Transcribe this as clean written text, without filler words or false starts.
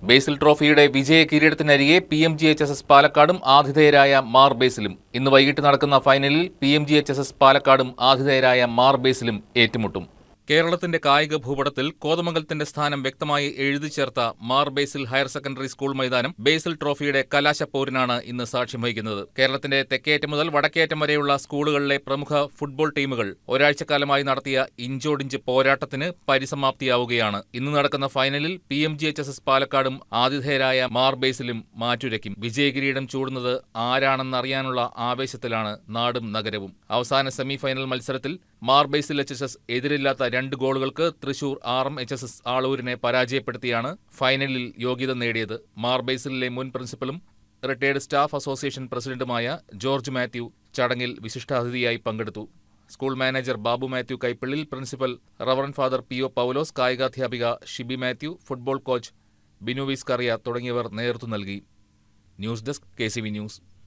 ബേസിൽ ട്രോഫിയുടെ വിജയ കിരീടത്തിനരികെ PMGHSS പാലക്കാടും ആതിഥേയരായ മാർ ബേസിലും ഇന്ന് വൈകിട്ട് നടക്കുന്ന ഫൈനലിൽ PMGHSS പാലക്കാടും ആതിഥേയരായ മാർ ബേസിലും ഏറ്റുമുട്ടും. കേരളത്തിന്റെ കായിക ഭൂപടത്തിൽ കോതമംഗലത്തിന്റെ സ്ഥാനം വ്യക്തമായി എഴുതി ചേർത്ത മാർ ബേസിൽ ഹയർ സെക്കൻഡറി സ്കൂൾ മൈതാനം ബേസിൽ ട്രോഫിയുടെ കലാശപ്പോരിനാണ് ഇന്ന് സാക്ഷ്യം വഹിക്കുന്നത്. കേരളത്തിന്റെ തെക്കേയറ്റം മുതൽ വടക്കേയറ്റം വരെയുള്ള സ്കൂളുകളിലെ പ്രമുഖ ഫുട്ബോൾ ടീമുകൾ ഒരാഴ്ചക്കാലമായി നടത്തിയ ഇഞ്ചോടിഞ്ച് പോരാട്ടത്തിന് പരിസമാപ്തിയാവുകയാണ്. ഇന്ന് നടക്കുന്ന ഫൈനലിൽ PMGHSS പാലക്കാടും ആതിഥേയരായ മാർ ബേസിലും മാറ്റുരയ്ക്കും. വിജയകിരീടം ചൂടുന്നത് ആരാണെന്നറിയാനുള്ള ആവേശത്തിലാണ് നാടും നഗരവും. അവസാന സെമിഫൈനൽ മത്സരത്തിൽ മാർ ബേസിൽ HSS എതിരില്ലാത്ത 2 ഗോളുകൾക്ക് തൃശൂർ RMHSS ആളൂരിനെ പരാജയപ്പെടുത്തിയാണ് ഫൈനലിൽ യോഗ്യത നേടിയത്. മാർ ബേസിലിലെ മുൻ പ്രിൻസിപ്പലും റിട്ടയർഡ് സ്റ്റാഫ് അസോസിയേഷൻ പ്രസിഡന്റുമായ ജോർജ് മാത്യു ചടങ്ങിൽ വിശിഷ്ടാതിഥിയായി പങ്കെടുത്തു. School manager Babu Mathew Kaippillil, principal reverend father PO പൗലോസ്, കായികാധ്യാപിക ഷിബി മാത്യു, ഫുട്ബോൾ കോച്ച് ബിനു വിസ്കറിയ തുടങ്ങിയവർ നേതൃത്വം നൽകി. News desk KCV news.